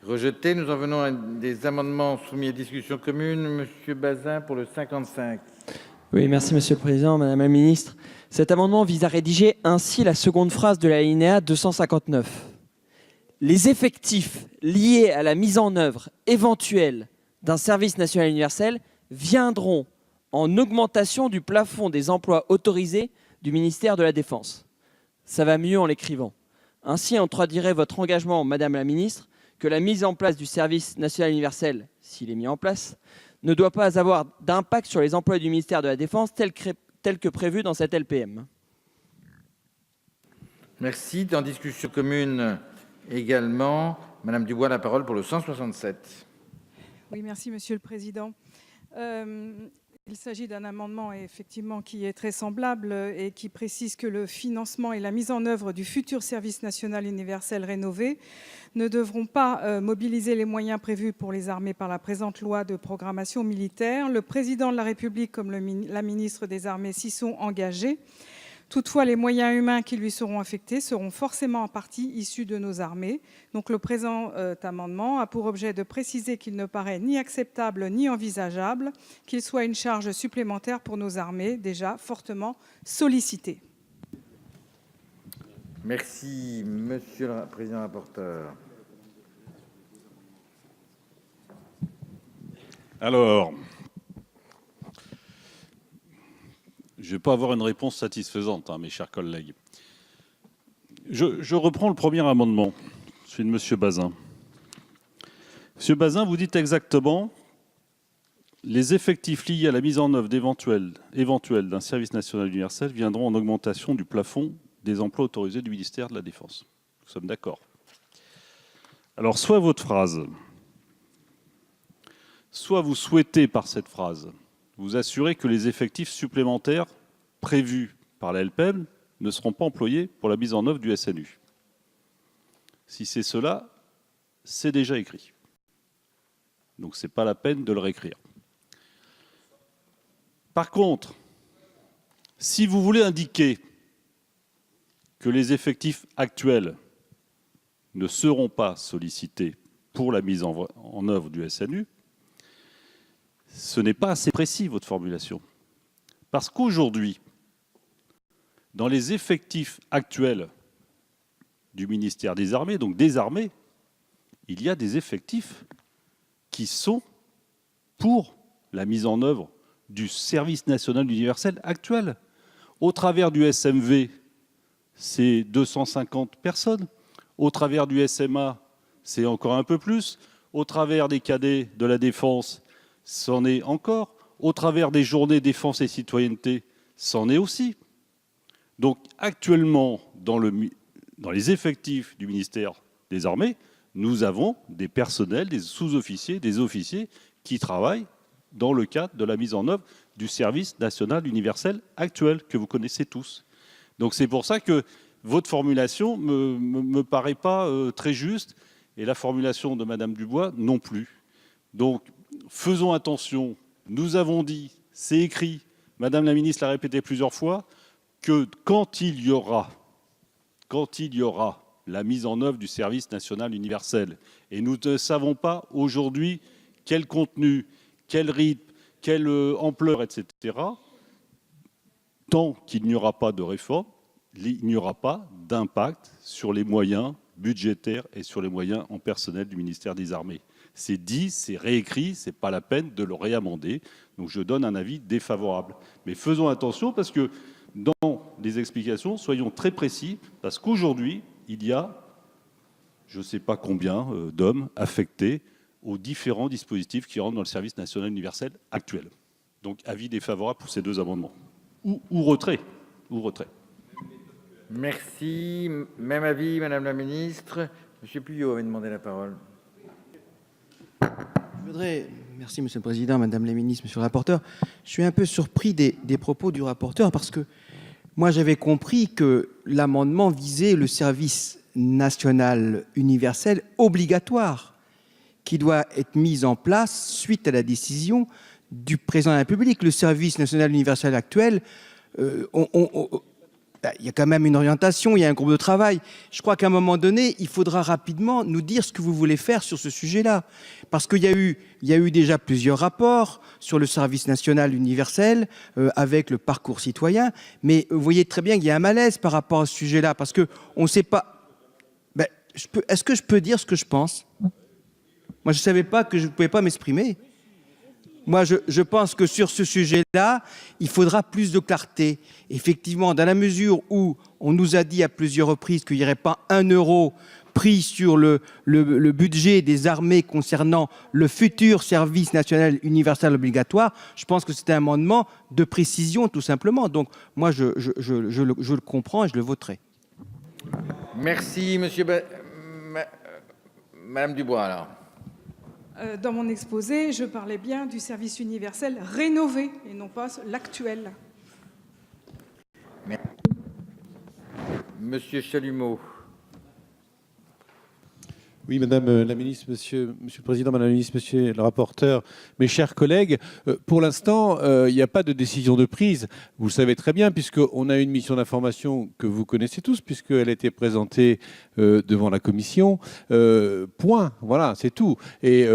Rejeté. Nous en venons à des amendements soumis à discussion commune. Monsieur Bazin pour le 55. Oui, merci Monsieur le Président, Madame la Ministre. Cet amendement vise à rédiger ainsi la seconde phrase de l'alinéa 259. Les effectifs liés à la mise en œuvre éventuelle d'un service national universel viendront en augmentation du plafond des emplois autorisés du ministère de la Défense. Ça va mieux en l'écrivant. Ainsi, on traduirait votre engagement, Madame la Ministre, que la mise en place du service national universel, s'il est mis en place, ne doit pas avoir d'impact sur les emplois du ministère de la Défense tel que prévu dans cette LPM. Merci. Dans discussion commune également, Madame Dubois, la parole pour le 167. Oui, merci Monsieur le Président. Il s'agit d'un amendement effectivement qui est très semblable et qui précise que le financement et la mise en œuvre du futur service national universel rénové ne devront pas mobiliser les moyens prévus pour les armées par la présente loi de programmation militaire. Le président de la République comme la ministre des Armées s'y sont engagés. Toutefois, les moyens humains qui lui seront affectés seront forcément en partie issus de nos armées. Donc le présent amendement a pour objet de préciser qu'il ne paraît ni acceptable ni envisageable qu'il soit une charge supplémentaire pour nos armées, déjà fortement sollicitées. Merci, Monsieur le Président rapporteur. Alors, je ne vais pas avoir une réponse satisfaisante, mes chers collègues. Je reprends le premier amendement, celui de Monsieur Bazin. Monsieur Bazin, vous dites exactement les effectifs liés à la mise en œuvre éventuelle d'un service national universel viendront en augmentation du plafond des emplois autorisés du ministère de la Défense. Nous sommes d'accord. Alors, soit votre phrase, soit vous souhaitez par cette phrase vous assurer que les effectifs supplémentaires prévus par la LPM ne seront pas employés pour la mise en œuvre du SNU. Si c'est cela, c'est déjà écrit. Donc ce n'est pas la peine de le réécrire. Par contre, si vous voulez indiquer que les effectifs actuels ne seront pas sollicités pour la mise en œuvre du SNU, ce n'est pas assez précis, votre formulation. Parce qu'aujourd'hui, dans les effectifs actuels du ministère des Armées, donc des armées, il y a des effectifs qui sont pour la mise en œuvre du service national universel actuel. Au travers du SMV, c'est 250 personnes. Au travers du SMA, c'est encore un peu plus. Au travers des cadets de la défense, c'en est encore. Au travers des journées défense et citoyenneté, c'en est aussi. Donc actuellement, dans les effectifs du ministère des Armées, nous avons des personnels, des sous-officiers, des officiers qui travaillent dans le cadre de la mise en œuvre du service national universel actuel que vous connaissez tous. Donc c'est pour ça que votre formulation ne me paraît pas très juste et la formulation de Madame Dubois non plus. Donc faisons attention. Nous avons dit, c'est écrit, Madame la ministre l'a répété plusieurs fois, que quand il y aura la mise en œuvre du service national universel, et nous ne savons pas aujourd'hui quel contenu, quel rythme, quelle ampleur, etc., tant qu'il n'y aura pas de réforme, il n'y aura pas d'impact sur les moyens budgétaires et sur les moyens en personnel du ministère des Armées. C'est dit, c'est réécrit, ce n'est pas la peine de le réamender. Donc je donne un avis défavorable. Mais faisons attention parce que dans les explications, soyons très précis, parce qu'aujourd'hui, il y a, je ne sais pas combien d'hommes affectés aux différents dispositifs qui rentrent dans le service national universel actuel. Donc avis défavorable pour ces deux amendements. Ou retrait. Ou retrait. Merci. Même avis, Madame la Ministre. Monsieur Puyot avait demandé la parole. Merci Monsieur le Président, Madame la Ministre, Monsieur le rapporteur. Je suis un peu surpris des propos du rapporteur parce que moi j'avais compris que l'amendement visait le service national universel obligatoire qui doit être mis en place suite à la décision du président de la République. Le service national universel actuel, il y a quand même une orientation, il y a un groupe de travail. Je crois qu'à un moment donné, il faudra rapidement nous dire ce que vous voulez faire sur ce sujet-là. Parce qu'il y a eu déjà plusieurs rapports sur le service national universel avec le parcours citoyen. Mais vous voyez très bien qu'il y a un malaise par rapport à ce sujet-là. Parce qu'on ne sait pas... est-ce que je peux dire ce que je pense? Moi, je ne savais pas que je ne pouvais pas m'exprimer. Moi, je pense que sur ce sujet-là, il faudra plus de clarté. Effectivement, dans la mesure où on nous a dit à plusieurs reprises qu'il n'y aurait pas 1 euro pris sur le budget des armées concernant le futur service national universel obligatoire, je pense que c'est un amendement de précision, tout simplement. Donc, moi, je le comprends et je le voterai. Merci, monsieur. Madame Dubois, alors. Dans mon exposé, je parlais bien du service universel rénové et non pas l'actuel. Monsieur Chalumeau. Oui, Madame la Ministre, Monsieur le Président, Madame la Ministre, Monsieur le rapporteur, mes chers collègues, pour l'instant, il n'y a pas de décision de prise. Vous le savez très bien, puisqu'on a une mission d'information que vous connaissez tous, puisqu'elle a été présentée devant la Commission. Point. Voilà, c'est tout. Et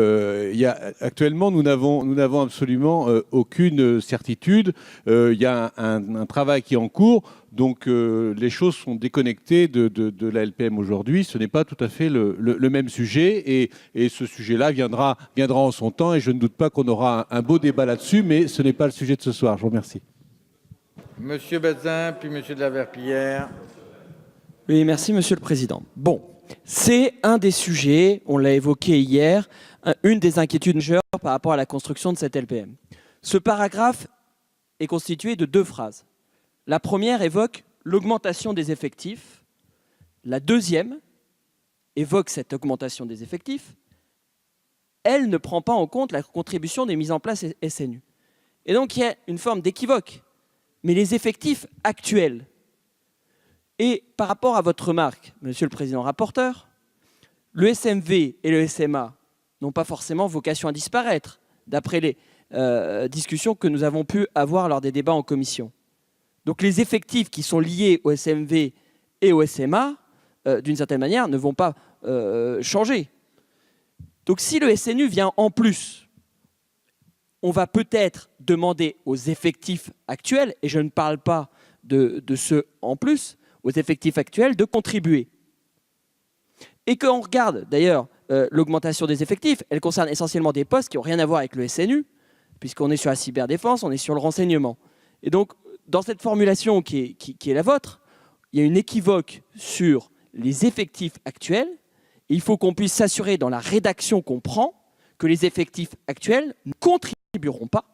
actuellement, nous n'avons absolument aucune certitude. Il y a un travail qui est en cours. Donc les choses sont déconnectées de la LPM aujourd'hui. Ce n'est pas tout à fait le même sujet et ce sujet-là viendra en son temps et je ne doute pas qu'on aura un beau débat là-dessus, mais ce n'est pas le sujet de ce soir. Je vous remercie. Monsieur Bazin, puis monsieur de la Verpillière. Oui, merci Monsieur le Président. Bon, c'est un des sujets, on l'a évoqué hier, une des inquiétudes majeures par rapport à la construction de cette LPM. Ce paragraphe est constitué de 2 phrases. La première évoque l'augmentation des effectifs. La deuxième évoque cette augmentation des effectifs. Elle ne prend pas en compte la contribution des mises en place SNU. Et donc, il y a une forme d'équivoque. Mais les effectifs actuels, et par rapport à votre remarque, Monsieur le Président rapporteur, le SMV et le SMA n'ont pas forcément vocation à disparaître, d'après les discussions que nous avons pu avoir lors des débats en commission. Donc les effectifs qui sont liés au SMV et au SMA, d'une certaine manière, ne vont pas changer. Donc si le SNU vient en plus, on va peut-être demander aux effectifs actuels, et je ne parle pas de ceux en plus, aux effectifs actuels de contribuer. Et quand on regarde d'ailleurs l'augmentation des effectifs, elle concerne essentiellement des postes qui n'ont rien à voir avec le SNU, puisqu'on est sur la cyberdéfense, on est sur le renseignement. Et donc, dans cette formulation qui est la vôtre, il y a une équivoque sur les effectifs actuels. Et il faut qu'on puisse s'assurer dans la rédaction qu'on prend que les effectifs actuels ne contribueront pas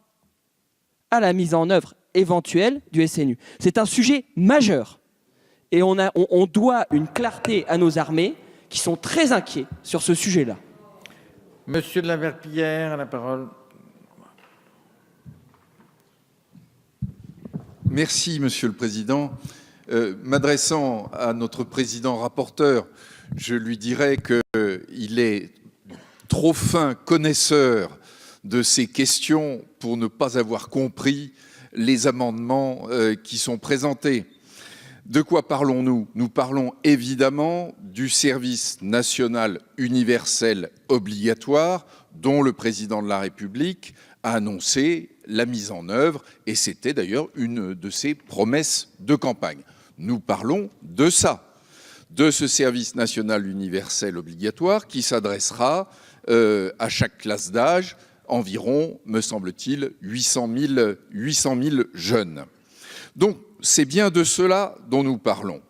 à la mise en œuvre éventuelle du SNU. C'est un sujet majeur. Et on doit une clarté à nos armées qui sont très inquiets sur ce sujet-là. Monsieur de la Verpillière a la parole. Merci, Monsieur le Président. M'adressant à notre président rapporteur, je lui dirais qu'il est trop fin connaisseur de ces questions pour ne pas avoir compris les amendements qui sont présentés. De quoi parlons-nous? Nous parlons évidemment du service national universel obligatoire dont le président de la République a annoncé la mise en œuvre, et c'était d'ailleurs une de ses promesses de campagne. Nous parlons de ça, de ce service national universel obligatoire qui s'adressera à chaque classe d'âge, environ, me semble-t-il, 800 000 jeunes. Donc, c'est bien de cela dont nous parlons.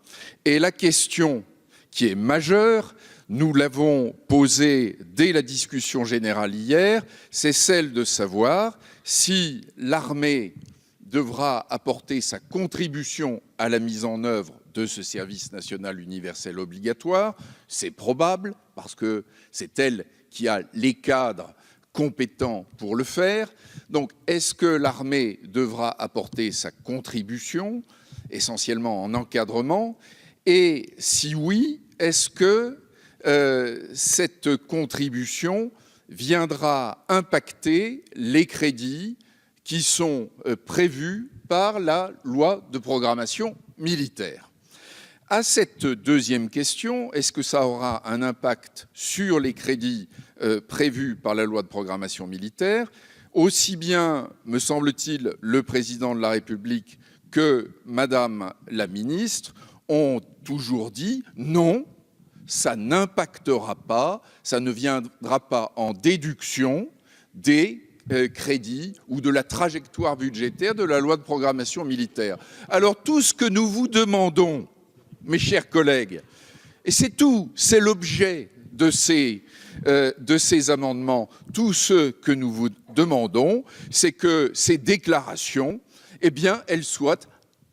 Et la question qui est majeure, nous l'avons posée dès la discussion générale hier, c'est celle de savoir si l'armée devra apporter sa contribution à la mise en œuvre de ce service national universel obligatoire. C'est probable parce que c'est elle qui a les cadres compétents pour le faire. Donc, est-ce que l'armée devra apporter sa contribution, essentiellement en encadrement? Et si oui, est-ce que cette contribution viendra impacter les crédits qui sont prévus par la loi de programmation militaire. À cette deuxième question, est-ce que ça aura un impact sur les crédits prévus par la loi de programmation militaire? Aussi bien, me semble-t-il, le président de la République que Madame la ministre ont toujours dit non, ça n'impactera pas, ça ne viendra pas en déduction des crédits ou de la trajectoire budgétaire de la loi de programmation militaire. Alors tout ce que nous vous demandons, mes chers collègues, et c'est tout, c'est l'objet de ces amendements, tout ce que nous vous demandons, c'est que ces déclarations, eh bien, elles soient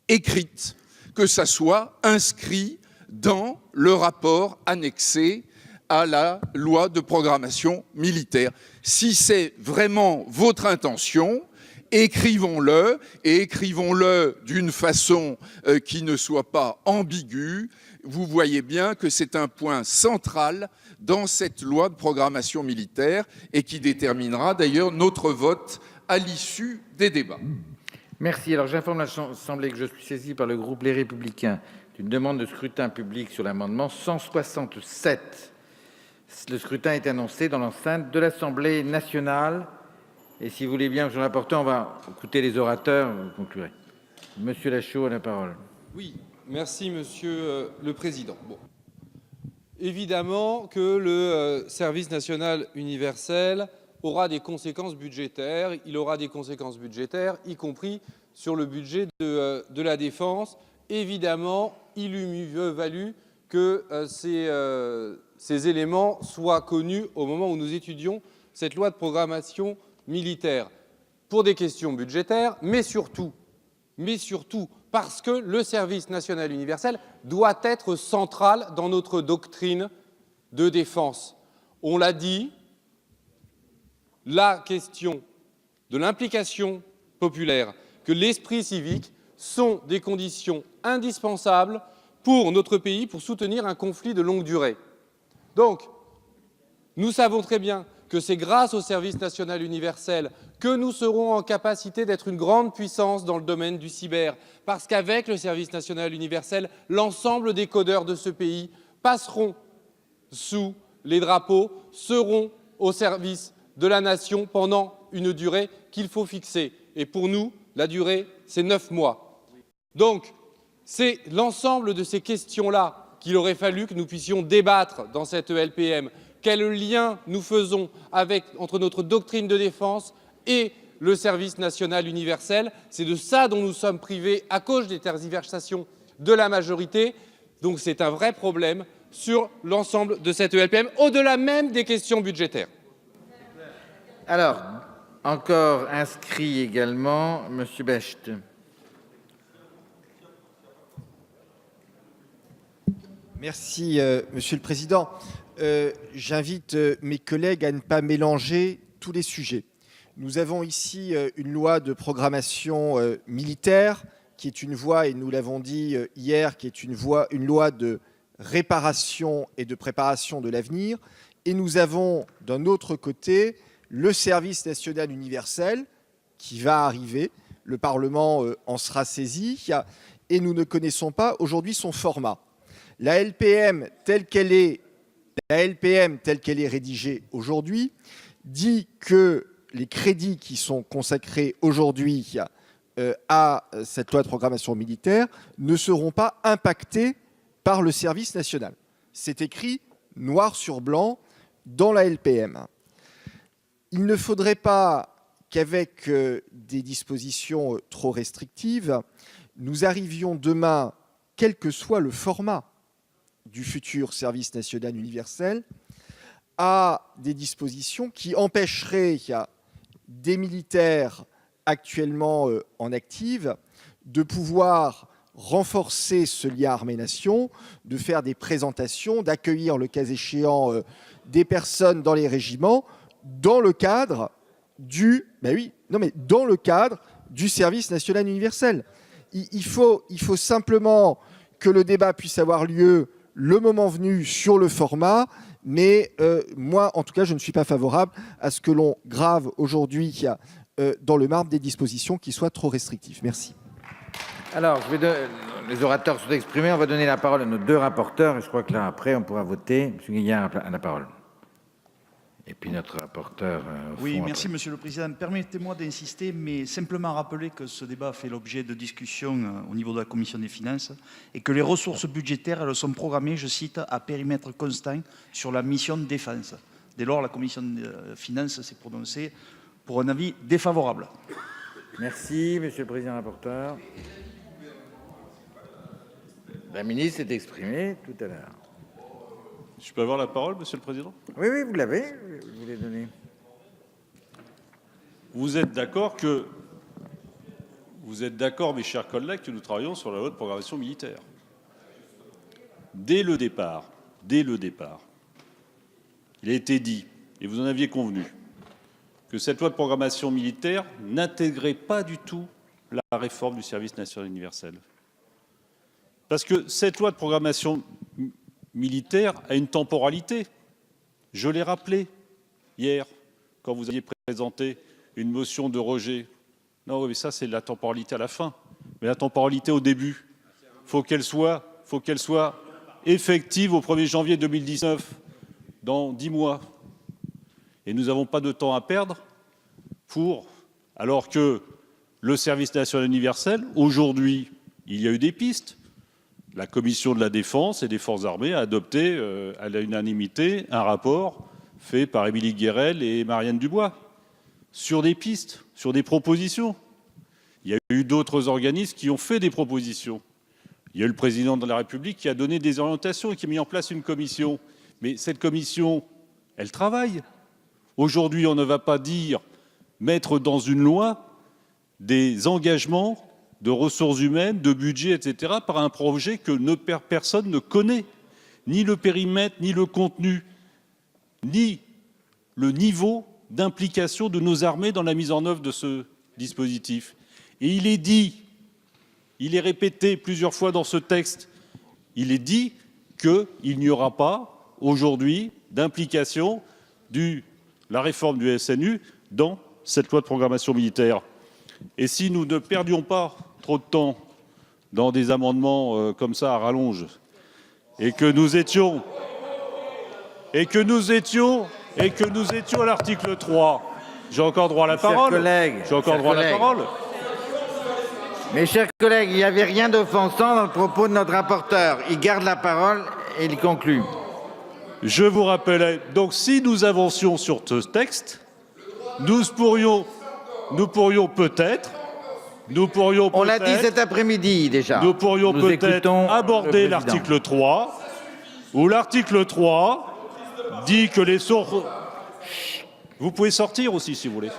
écrites, que ça soit inscrit dans le rapport annexé à la loi de programmation militaire. Si c'est vraiment votre intention, écrivons-le, et écrivons-le d'une façon qui ne soit pas ambiguë. Vous voyez bien que c'est un point central dans cette loi de programmation militaire et qui déterminera d'ailleurs notre vote à l'issue des débats. Merci. Alors j'informe l'Assemblée que je suis saisi par le groupe Les Républicains d'une demande de scrutin public sur l'amendement 167. Le scrutin est annoncé dans l'enceinte de l'Assemblée nationale. Et si vous voulez bien, monsieur le rapporteur, on va écouter les orateurs, vous conclurez. Monsieur Lachaud a la parole. Oui, merci Monsieur le Président. Bon. Évidemment que le service national universel aura des conséquences budgétaires. Il aura des conséquences budgétaires, y compris sur le budget de la défense. Évidemment, il eût mieux valu que ces éléments soient connus au moment où nous étudions cette loi de programmation militaire, pour des questions budgétaires, mais surtout parce que le service national universel doit être central dans notre doctrine de défense. On l'a dit, la question de l'implication populaire, que l'esprit civique sont des conditions indispensables pour notre pays, pour soutenir un conflit de longue durée. Donc, nous savons très bien que c'est grâce au service national universel que nous serons en capacité d'être une grande puissance dans le domaine du cyber. Parce qu'avec le service national universel, l'ensemble des codeurs de ce pays passeront sous les drapeaux, seront au service de la nation pendant une durée qu'il faut fixer. Et pour nous, la durée, c'est 9 mois. Donc, c'est l'ensemble de ces questions-là qu'il aurait fallu que nous puissions débattre dans cette LPM. Quel lien nous faisons entre notre doctrine de défense et le service national universel? C'est de ça dont nous sommes privés à cause des tergiversations de la majorité. Donc c'est un vrai problème sur l'ensemble de cette LPM, au-delà même des questions budgétaires. Alors, encore inscrit également, monsieur Becht. Merci, Monsieur le Président. J'invite mes collègues à ne pas mélanger tous les sujets. Nous avons ici une loi de programmation militaire qui est une voie, et nous l'avons dit hier, qui est une loi de réparation et de préparation de l'avenir. Et nous avons d'un autre côté le service national universel qui va arriver. Le Parlement en sera saisi et nous ne connaissons pas aujourd'hui son format. La LPM telle qu'elle est rédigée aujourd'hui dit que les crédits qui sont consacrés aujourd'hui à cette loi de programmation militaire ne seront pas impactés par le service national. C'est écrit noir sur blanc dans la LPM. Il ne faudrait pas qu'avec des dispositions trop restrictives, nous arrivions demain, quel que soit le format du futur service national universel, à des dispositions qui empêcheraient des militaires actuellement en active de pouvoir renforcer ce lien armée-nation, de faire des présentations, d'accueillir le cas échéant des personnes dans les régiments dans le cadre du service national universel. Il faut simplement que le débat puisse avoir lieu le moment venu sur le format, mais moi, en tout cas, je ne suis pas favorable à ce que l'on grave aujourd'hui dans le marbre des dispositions qui soient trop restrictives. Merci. Alors, les orateurs sont exprimés. On va donner la parole à nos deux rapporteurs. Et je crois que là, après, on pourra voter. Monsieur Guillard a la parole. Et puis notre rapporteur. Oui, merci Monsieur le Président. Permettez-moi d'insister, mais simplement rappeler que ce débat fait l'objet de discussions au niveau de la Commission des finances et que les ressources budgétaires, elles sont programmées, je cite, à périmètre constant sur la mission de défense. Dès lors, la Commission des finances s'est prononcée pour un avis défavorable. Merci, Monsieur le Président rapporteur. La ministre s'est exprimée tout à l'heure. Je peux avoir la parole, Monsieur le Président? Oui, oui, vous l'avez. Je vous l'ai donné. Vous êtes d'accord, mes chers collègues, que nous travaillons sur la loi de programmation militaire. Dès le départ, il a été dit, et vous en aviez convenu, que cette loi de programmation militaire n'intégrait pas du tout la réforme du service national universel. Parce que cette loi de programmation militaire a une temporalité. Je l'ai rappelé hier, quand vous aviez présenté une motion de rejet. Non, mais ça, c'est la temporalité à la fin. Mais la temporalité au début, faut qu'elle soit effective au 1er janvier 2019, dans 10 mois. Et nous n'avons pas de temps à perdre alors que le service national universel, aujourd'hui, il y a eu des pistes. La Commission de la Défense et des Forces armées a adopté à l'unanimité un rapport fait par Émilie Guérel et Marianne Dubois sur des pistes, sur des propositions. Il y a eu d'autres organismes qui ont fait des propositions. Il y a eu le président de la République qui a donné des orientations et qui a mis en place une commission. Mais cette commission, elle travaille. Aujourd'hui, on ne va pas mettre dans une loi des engagements de ressources humaines, de budget, etc., par un projet que personne ne connaît, ni le périmètre, ni le contenu, ni le niveau d'implication de nos armées dans la mise en œuvre de ce dispositif. Et il est dit, il est répété plusieurs fois dans ce texte, il est dit qu'il n'y aura pas aujourd'hui d'implication de la réforme du SNU dans cette loi de programmation militaire. Et si nous ne perdions pas trop de temps dans des amendements comme ça à rallonge, et que nous étions à l'article 3, j'ai encore droit à la parole. J'ai encore droit à la parole. Mes chers collègues, il n'y avait rien d'offensant dans le propos de notre rapporteur. Il garde la parole et il conclut. Je vous rappelais, donc si nous avancions sur ce texte, nous pourrions peut-être, on l'a dit cet après-midi déjà. Nous pourrions peut-être aborder l'article 3, où l'article 3 dit que les sources... Vous pouvez sortir aussi si vous voulez.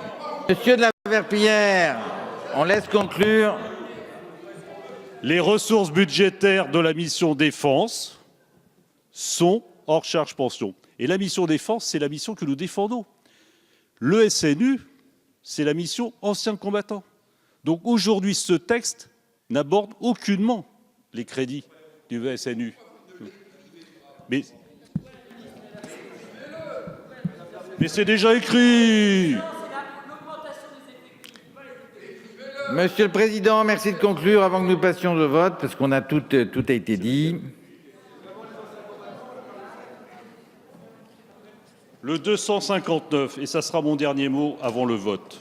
Monsieur de la Verpillière, on laisse conclure. Les ressources budgétaires de la mission défense sont hors charge pension. Et la mission défense, c'est la mission que nous défendons. Le SNU, c'est la mission anciens combattants. Donc aujourd'hui, ce texte n'aborde aucunement les crédits du SNU. Mais c'est déjà écrit. Monsieur le Président, merci de conclure avant que nous passions au vote, parce qu'on a tout a été dit. Le 259, et ça sera mon dernier mot avant le vote.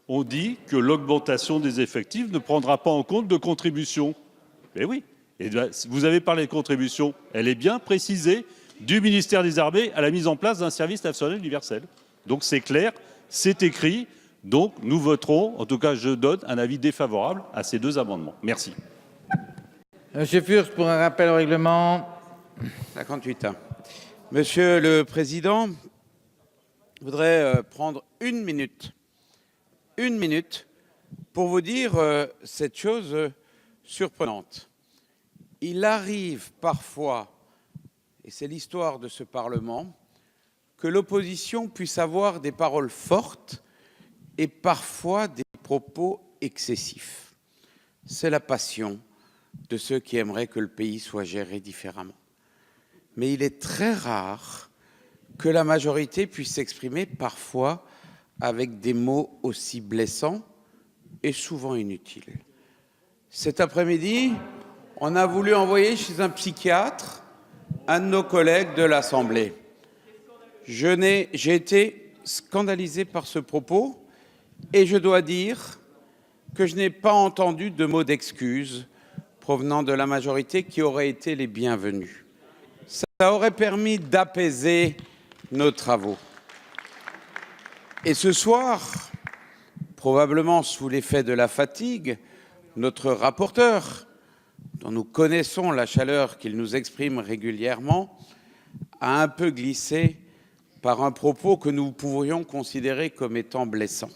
On dit que l'augmentation des effectifs ne prendra pas en compte de contributions. Mais oui, et vous avez parlé de contributions, elle est bien précisée, du ministère des Armées à la mise en place d'un service national universel. Donc c'est clair, c'est écrit, donc nous voterons, en tout cas je donne un avis défavorable à ces deux amendements. Merci. Monsieur Furst, pour un rappel au règlement. 58 ans. Monsieur le Président, je voudrais prendre une minute pour vous dire cette chose surprenante. Il arrive parfois, et c'est l'histoire de ce Parlement, que l'opposition puisse avoir des paroles fortes et parfois des propos excessifs. C'est la passion de ceux qui aimeraient que le pays soit géré différemment. Mais il est très rare que la majorité puisse s'exprimer parfois avec des mots aussi blessants et souvent inutiles. Cet après-midi, on a voulu envoyer chez un psychiatre un de nos collègues de l'Assemblée. J'ai été scandalisé par ce propos et je dois dire que je n'ai pas entendu de mots d'excuse provenant de la majorité qui auraient été les bienvenus. Ça aurait permis d'apaiser nos travaux. Et ce soir, probablement sous l'effet de la fatigue, notre rapporteur, dont nous connaissons la chaleur qu'il nous exprime régulièrement, a un peu glissé par un propos que nous pourrions considérer comme étant blessant.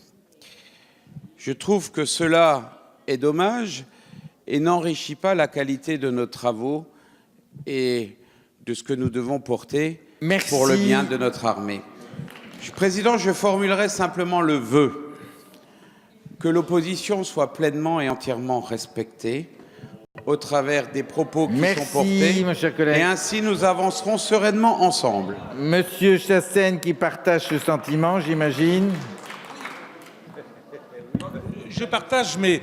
Je trouve que cela est dommage et n'enrichit pas la qualité de nos travaux et de ce que nous devons porter pour le bien de notre armée. Président, je formulerai simplement le vœu que l'opposition soit pleinement et entièrement respectée au travers des propos qui sont portés. Mon cher collègue. Et ainsi, nous avancerons sereinement ensemble. Monsieur Chassaigne qui partage ce sentiment, j'imagine. Je partage, mais